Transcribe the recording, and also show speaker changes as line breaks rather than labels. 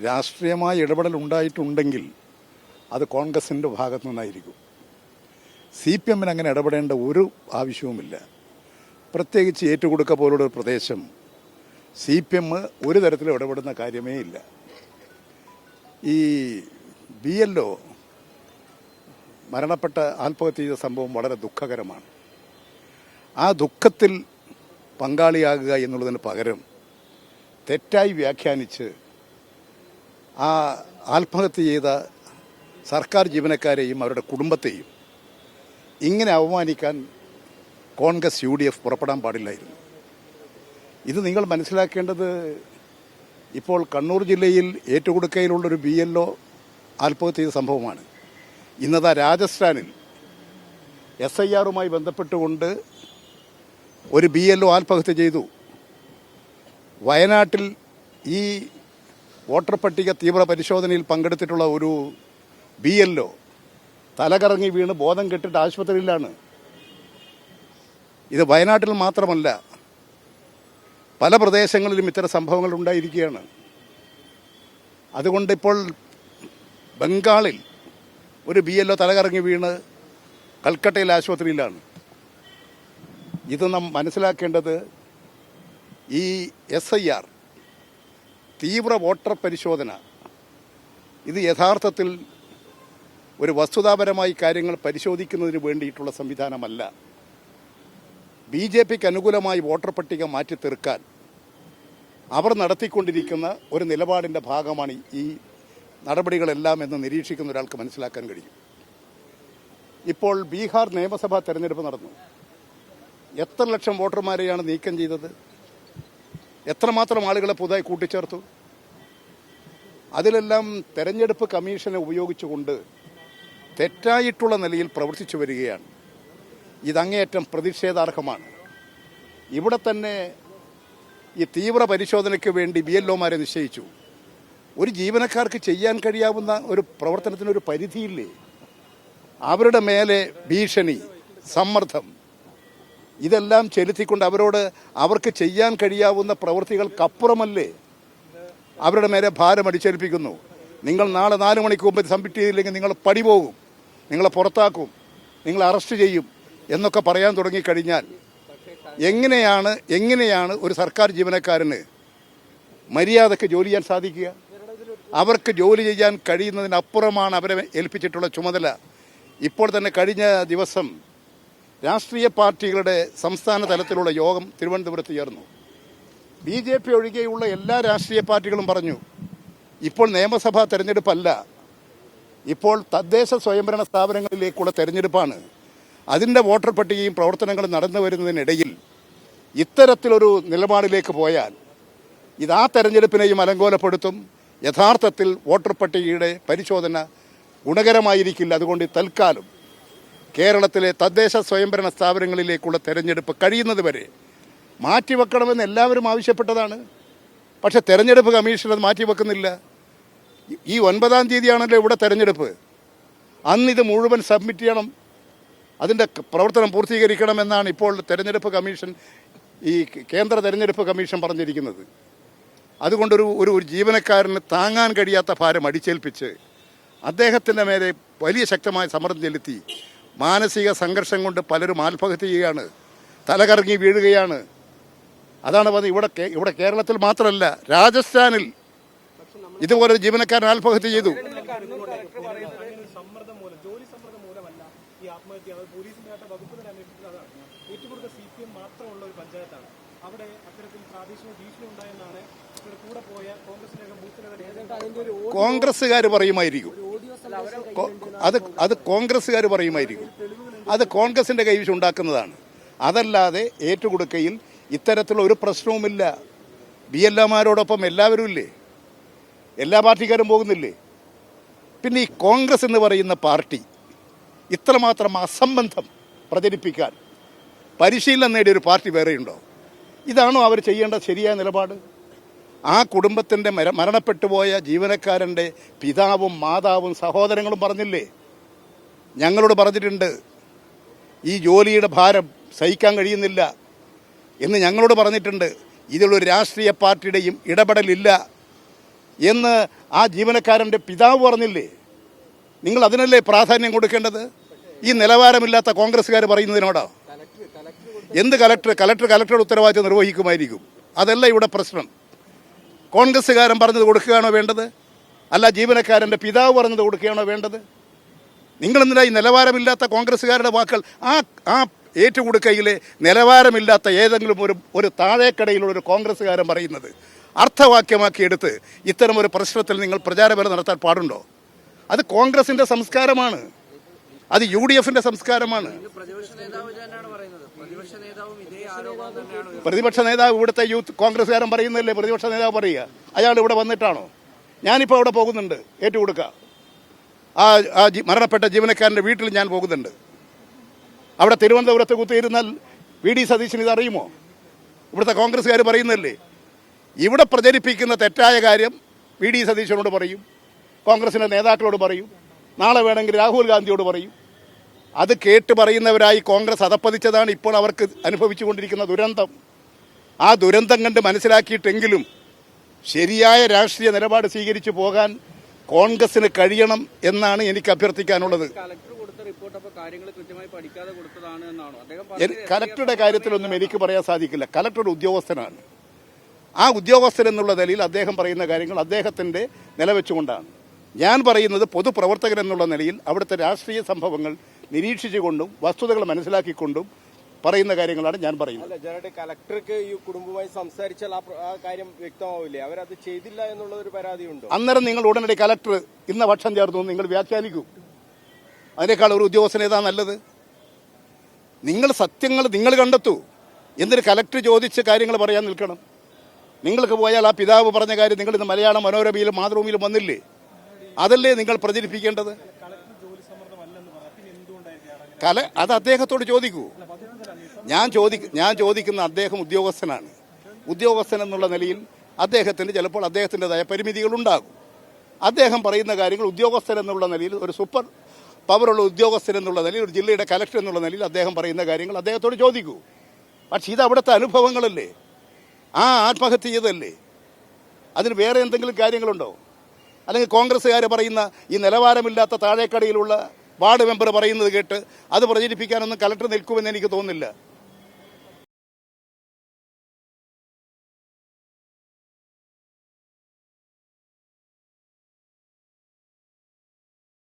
രാഷ്ട്രീയമായ ഇടപെടൽ ഉണ്ടായിട്ടുണ്ടെങ്കിൽ അത് കോൺഗ്രസിൻ്റെ ഭാഗത്തു നിന്നായിരിക്കും. CPM അങ്ങനെ ഇടപെടേണ്ട ഒരു ആവശ്യവുമില്ല. പ്രത്യേകിച്ച് ഏറ്റുകൊടുക്ക പോലുള്ള ഒരു പ്രദേശം CPM ഒരു തരത്തിലും ഇടപെടുന്ന കാര്യമേ ഇല്ല. ഈ BLO മരണപ്പെട്ട ആത്മഹത്യ ചെയ്ത സംഭവം വളരെ ദുഃഖകരമാണ്. ആ ദുഃഖത്തിൽ പങ്കാളിയാകുക എന്നുള്ളതിന് പകരം തെറ്റായി വ്യാഖ്യാനിച്ച് ആ ആത്മഹത്യ ചെയ്ത സർക്കാർ ജീവനക്കാരെയും അവരുടെ കുടുംബത്തെയും ഇങ്ങനെ അവമാനിക്കാൻ കോൺഗ്രസ് UDF പുറപ്പെടാൻ പാടില്ലായിരുന്നു. ഇത് നിങ്ങൾ മനസ്സിലാക്കേണ്ടത്, ഇപ്പോൾ കണ്ണൂർ ജില്ലയിൽ ഏറ്റുകൊടുക്കയിലുള്ളൊരു BLO ആത്മഹത്യ ചെയ്ത സംഭവമാണ്. ഇന്നതാ രാജസ്ഥാനിൽ SIRുമായി ബന്ധപ്പെട്ടുകൊണ്ട് ഒരു BLO ആത്മഹത്യ ചെയ്തു. വയനാട്ടിൽ ഈ വോട്ടർ പട്ടിക തീവ്ര പരിശോധനയിൽ പങ്കെടുത്തിട്ടുള്ള ഒരു BLO തലകറങ്ങി വീണ് ബോധം കെട്ടിട്ട് ആശുപത്രിയിലാണ്. ഇത് വയനാട്ടിൽ മാത്രമല്ല, പല പ്രദേശങ്ങളിലും ഇത്തരം സംഭവങ്ങൾ ഉണ്ടായിരിക്കുകയാണ്. അതുകൊണ്ടിപ്പോൾ ബംഗാളിൽ ഒരു BLO തലകറങ്ങി വീണ് കൽക്കട്ടയിൽ ആശുപത്രിയിലാണ്. ഇത് നാം മനസ്സിലാക്കേണ്ടത്, ഈ SIR തീവ്ര വോട്ടർ പരിശോധന ഇത് യഥാർത്ഥത്തിൽ ഒരു വസ്തുതാപരമായി കാര്യങ്ങൾ പരിശോധിക്കുന്നതിന് വേണ്ടിയിട്ടുള്ള സംവിധാനമല്ല. BJPക്ക് അനുകൂലമായി വോട്ടർ പട്ടിക മാറ്റി തീർക്കാൻ അവർ നടത്തിക്കൊണ്ടിരിക്കുന്ന ഒരു നിലപാടിൻ്റെ ഭാഗമാണ് ഈ നടപടികളെല്ലാം എന്ന് നിരീക്ഷിക്കുന്ന ഒരാൾക്ക് മനസ്സിലാക്കാൻ കഴിയും. ഇപ്പോൾ ബീഹാർ നിയമസഭാ തെരഞ്ഞെടുപ്പ് നടന്നു. എത്ര ലക്ഷം വോട്ടർമാരെയാണ് നീക്കം ചെയ്തത്? എത്രമാത്രം ആളുകളെ പുതുതായി കൂട്ടിച്ചേർത്തു? അതിലെല്ലാം തെരഞ്ഞെടുപ്പ് കമ്മീഷനെ ഉപയോഗിച്ചുകൊണ്ട് തെറ്റായിട്ടുള്ള നിലയിൽ പ്രവർത്തിച്ചു വരികയാണ്. ഇതങ്ങേയറ്റം പ്രതിഷേധാർഹമാണ്. ഇവിടെ തന്നെ ഈ തീവ്ര പരിശോധനയ്ക്ക് വേണ്ടി BLOമാരെ നിശ്ചയിച്ചു. ഒരു ജീവനക്കാർക്ക് ചെയ്യാൻ കഴിയാവുന്ന ഒരു പ്രവർത്തനത്തിനൊരു പരിധിയില്ലേ? അവരുടെ മേലെ ഭീഷണി, സമ്മർദ്ദം ഇതെല്ലാം ചെലുത്തിക്കൊണ്ട് അവർക്ക് ചെയ്യാൻ കഴിയാവുന്ന പ്രവൃത്തികൾക്കപ്പുറമല്ലേ അവരുടെ മേലെ ഭാരം അടിച്ചേൽപ്പിക്കുന്നു. നിങ്ങൾ നാളെ 4 മണിക്ക് മുമ്പ് സബ്മിറ്റ് ചെയ്തില്ലെങ്കിൽ നിങ്ങൾ പടി പോകും, നിങ്ങളെ പുറത്താക്കും, നിങ്ങളെ അറസ്റ്റ് ചെയ്യും എന്നൊക്കെ പറയാൻ തുടങ്ങിക്കഴിഞ്ഞാൽ എങ്ങനെയാണ് ഒരു സർക്കാർ ജീവനക്കാരന് മര്യാദക്ക് ജോലി ചെയ്യാൻ സാധിക്കുക? അവർക്ക് ജോലി ചെയ്യാൻ കഴിയുന്നതിനപ്പുറമാണ് അവരെ ഏൽപ്പിച്ചിട്ടുള്ള ചുമതല. ഇപ്പോൾ തന്നെ കഴിഞ്ഞ ദിവസം രാഷ്ട്രീയ പാർട്ടികളുടെ സംസ്ഥാന തലത്തിലുള്ള യോഗം തിരുവനന്തപുരത്ത് ചേർന്നു. BJP ഒഴികെയുള്ള എല്ലാ രാഷ്ട്രീയ പാർട്ടികളും പറഞ്ഞു, ഇപ്പോൾ നിയമസഭാ തെരഞ്ഞെടുപ്പല്ല, ഇപ്പോൾ തദ്ദേശ സ്വയംഭരണ സ്ഥാപനങ്ങളിലേക്കുള്ള തെരഞ്ഞെടുപ്പാണ്. അതിൻ്റെ വോട്ടർ പട്ടികയും പ്രവർത്തനങ്ങളും നടന്നു വരുന്നതിനിടയിൽ ഇത്തരത്തിലൊരു നിലപാടിലേക്ക് പോയാൽ ഇത് ആ തെരഞ്ഞെടുപ്പിനെയും അലങ്കോലപ്പെടുത്തും. യഥാർത്ഥത്തിൽ വോട്ടർ പട്ടികയുടെ പരിശോധന ഗുണകരമായിരിക്കില്ല. അതുകൊണ്ട് തൽക്കാലം കേരളത്തിലെ തദ്ദേശ സ്വയംഭരണ സ്ഥാപനങ്ങളിലേക്കുള്ള തെരഞ്ഞെടുപ്പ് കഴിയുന്നത് വരെ മാറ്റിവെക്കണമെന്ന് എല്ലാവരും ആവശ്യപ്പെട്ടതാണ്. പക്ഷേ തെരഞ്ഞെടുപ്പ് കമ്മീഷൻ അത് മാറ്റിവെക്കുന്നില്ല. ഈ 9-ാം തീയതിയാണല്ലോ ഇവിടെ തെരഞ്ഞെടുപ്പ്. അന്നിത് മുഴുവൻ സബ്മിറ്റ് ചെയ്യണം, അതിൻ്റെ പ്രവർത്തനം പൂർത്തീകരിക്കണമെന്നാണ് ഇപ്പോൾ തെരഞ്ഞെടുപ്പ് കമ്മീഷൻ, ഈ കേന്ദ്ര തെരഞ്ഞെടുപ്പ് കമ്മീഷൻ പറഞ്ഞിരിക്കുന്നത്. അതുകൊണ്ടൊരു ഒരു ജീവനക്കാരന് താങ്ങാൻ കഴിയാത്ത ഭാരം അടിച്ചേൽപ്പിച്ച് അദ്ദേഹത്തിൻ്റെ മേലെ വലിയ ശക്തമായ സമ്മർദ്ദം ചെലുത്തി മാനസിക സംഘർഷം കൊണ്ട് പലരും ആത്മഹത്യ ചെയ്യുകയാണ്, തലകറങ്ങി വീഴുകയാണ്. അതാണ് പറഞ്ഞത്. ഇവിടെ കേരളത്തിൽ മാത്രമല്ല, രാജസ്ഥാനിൽ ഇതുപോലെ ജീവനക്കാരൻ ആത്മഹത്യ ചെയ്തു. കോൺഗ്രസ്സുകാർ പറയുമായിരിക്കും, അത് കോൺഗ്രസ്സുകാർ പറയുമായിരിക്കും. അത് കോൺഗ്രസിന്റെ കൈവശം ഉണ്ടാക്കുന്നതാണ്. അതല്ലാതെ ഏറ്റുകൊടുക്കയിൽ ഇത്തരത്തിലുള്ള ഒരു പ്രശ്നവുമില്ല. BLOമാരോടൊപ്പം എല്ലാവരും ഇല്ലേ? എല്ലാ പാർട്ടിക്കാരും പോകുന്നില്ലേ? പിന്നെ ഈ കോൺഗ്രസ് എന്ന് പറയുന്ന പാർട്ടി ഇത്രമാത്രം അസംബന്ധം പ്രചരിപ്പിക്കാൻ പരിശീലനം നേടിയ ഒരു പാർട്ടി വേറെയുണ്ടോ? ഇതാണോ അവർ ചെയ്യേണ്ട ശരിയായ നിലപാട്? ആ കുടുംബത്തിൻ്റെ മരണപ്പെട്ടുപോയ ജീവനക്കാരൻ്റെ പിതാവും മാതാവും സഹോദരങ്ങളും പറഞ്ഞില്ലേ, ഞങ്ങളോട് പറഞ്ഞിട്ടുണ്ട്, ഈ ജോലിയുടെ ഭാരം സഹിക്കാൻ കഴിയുന്നില്ല എന്ന് ഞങ്ങളോട് പറഞ്ഞിട്ടുണ്ട്. ഇതിലൊരു രാഷ്ട്രീയ പാർട്ടിയുടെയും ഇടപെടലില്ല എന്ന് ആ ജീവനക്കാരൻ്റെ പിതാവ് പറഞ്ഞില്ലേ? നിങ്ങൾ അതിനല്ലേ പ്രാധാന്യം കൊടുക്കേണ്ടത്? ഈ നിലവാരമില്ലാത്ത കോൺഗ്രസ്സുകാർ പറയുന്നതിനോടോ? എന്ത് കലക്ടറുടെ ഉത്തരവാദിത്വം നിർവഹിക്കുമായിരിക്കും. അതല്ല ഇവിടെ പ്രശ്നം. കോൺഗ്രസ്സുകാരൻ പറഞ്ഞത് കൊടുക്കുകയാണോ വേണ്ടത്? അല്ല ജീവനക്കാരൻ്റെ പിതാവ് പറഞ്ഞത് കൊടുക്കുകയാണോ വേണ്ടത്? നിങ്ങളെന്തിനാ ഈ നിലവാരമില്ലാത്ത കോൺഗ്രസ്സുകാരുടെ വാക്കുകൾ ആ ഏറ്റുകൊടുക്കയിലെ നിലവാരമില്ലാത്ത ഏതെങ്കിലും ഒരു താഴേക്കടയിലുള്ള ഒരു കോൺഗ്രസ്സുകാരൻ പറയുന്നത് അർത്ഥവാക്യമാക്കിയെടുത്ത് ഇത്തരം ഒരു പ്രശ്നത്തിൽ നിങ്ങൾ പ്രചാരവേല നടത്താൻ പാടുണ്ടോ? അത് കോൺഗ്രസിൻ്റെ സംസ്കാരമാണ്, അത് UDFിൻ്റെ സംസ്കാരമാണ്. പ്രതിപക്ഷ നേതാവ് ഇവിടുത്തെ യൂത്ത് കോൺഗ്രസ്സുകാരൻ പറയുന്നതല്ലേ പ്രതിപക്ഷ നേതാവ് പറയുക? അയാൾ ഇവിടെ വന്നിട്ടാണോ? ഞാനിപ്പോൾ അവിടെ പോകുന്നുണ്ട് ഏറ്റുകൊടുക്കുക. ആ മരണപ്പെട്ട ജീവനക്കാരൻ്റെ വീട്ടിൽ ഞാൻ പോകുന്നുണ്ട്. അവിടെ തിരുവനന്തപുരത്ത് കുത്തിയിരുന്നാൽ VD സതീശന് ഇത് അറിയുമോ? ഇവിടുത്തെ കോൺഗ്രസ്സുകാർ പറയുന്നതല്ലേ. ഇവിടെ പ്രചരിപ്പിക്കുന്ന തെറ്റായ കാര്യം VD സതീശനോട് പറയും, കോൺഗ്രസിൻ്റെ നേതാക്കളോട് പറയും, നാളെ വേണമെങ്കിൽ രാഹുൽ ഗാന്ധിയോട് പറയും. അത് കേട്ട് പറയുന്നവരായി കോൺഗ്രസ് അധപ്പതിച്ചതാണ് ഇപ്പോൾ അവർക്ക് അനുഭവിച്ചുകൊണ്ടിരിക്കുന്ന ദുരന്തം. ആ ദുരന്തം കണ്ട് മനസ്സിലാക്കിയിട്ടെങ്കിലും ശരിയായ രാഷ്ട്രീയ നിലപാട് സ്വീകരിച്ചു പോകാൻ കോൺഗ്രസിന് കഴിയണം എന്നാണ് എനിക്ക് അഭ്യർത്ഥിക്കാനുള്ളത്. കലക്ടറുടെ കാര്യത്തിലൊന്നും എനിക്ക് പറയാൻ സാധിക്കില്ല. കലക്ടർ ഉദ്യോഗസ്ഥനാണ്. ആ ഉദ്യോഗസ്ഥൻ എന്നുള്ള നിലയിൽ അദ്ദേഹം പറയുന്ന കാര്യങ്ങൾ അദ്ദേഹത്തിൻ്റെ നിലവെച്ചുകൊണ്ടാണ്. ഞാൻ പറയുന്നത് പൊതുപ്രവർത്തകൻ എന്നുള്ള നിലയിൽ അവിടുത്തെ രാഷ്ട്രീയ സംഭവങ്ങൾ നിരീക്ഷിച്ചുകൊണ്ടും വസ്തുതകൾ മനസ്സിലാക്കിക്കൊണ്ടും പറയുന്ന കാര്യങ്ങളാണ് ഞാൻ പറയുന്നത്.
കലക്ടർക്ക് ഈ കുടുംബവുമായി സംസാരിച്ചാൽ ആ കാര്യം വ്യക്തമാവില്ലേ? അവരത് ചെയ്തില്ല എന്നുള്ള ഒരു പരാതിയുണ്ടോ?
അന്നേരം നിങ്ങൾ ഉടനടി കലക്ടർ ഇന്ന പക്ഷം ചേർന്നു നിങ്ങൾ വ്യാഖ്യാനിക്കൂ. അതിനേക്കാൾ ഒരു ഉദ്യോഗസ്ഥൻ ഏതാ നല്ലത്? നിങ്ങൾ സത്യങ്ങൾ നിങ്ങൾ കണ്ടെത്തൂ. എന്തിന് കലക്ടർ ചോദിച്ച് കാര്യങ്ങൾ പറയാൻ നിൽക്കണം? നിങ്ങൾക്ക് പോയാൽ ആ പിതാവ് പറഞ്ഞ കാര്യം നിങ്ങൾ ഇന്ന് മലയാള മനോരമയിലും മാതൃഭൂമിയിലും വന്നില്ലേ? അതല്ലേ നിങ്ങൾ പ്രചരിപ്പിക്കേണ്ടത്? അത് അദ്ദേഹത്തോട് ചോദിക്കൂ. ഞാൻ ചോദിക്കുന്ന അദ്ദേഹം ഉദ്യോഗസ്ഥനാണ്. ഉദ്യോഗസ്ഥൻ എന്നുള്ള നിലയിൽ അദ്ദേഹത്തിന് ചിലപ്പോൾ അദ്ദേഹത്തിൻ്റെതായ പരിമിതികളുണ്ടാകും. അദ്ദേഹം പറയുന്ന കാര്യങ്ങൾ ഉദ്യോഗസ്ഥൻ എന്നുള്ള നിലയിൽ ഒരു സൂപ്പർ പവറുള്ള ഉദ്യോഗസ്ഥൻ എന്നുള്ള നിലയിൽ ഒരു ജില്ലയുടെ കലക്ടർ എന്നുള്ള നിലയിൽ അദ്ദേഹം പറയുന്ന കാര്യങ്ങൾ അദ്ദേഹത്തോട് ചോദിക്കൂ. പക്ഷേ ഇത് അവിടുത്തെ അനുഭവങ്ങളല്ലേ, ആ ആത്മഹത്യ ചെയ്തല്ലേ, അതിന് വേറെ എന്തെങ്കിലും കാര്യങ്ങളുണ്ടോ? അല്ലെങ്കിൽ കോൺഗ്രസ്സുകാർ പറയുന്ന ഈ നിലവാരമില്ലാത്ത താഴേക്കടയിലുള്ള വാർഡ് മെമ്പർ പറയുന്നത് കേട്ട് അത് പ്രചരിപ്പിക്കാനൊന്നും കലക്ടർ നിൽക്കുമെന്ന് എനിക്ക് തോന്നുന്നില്ല.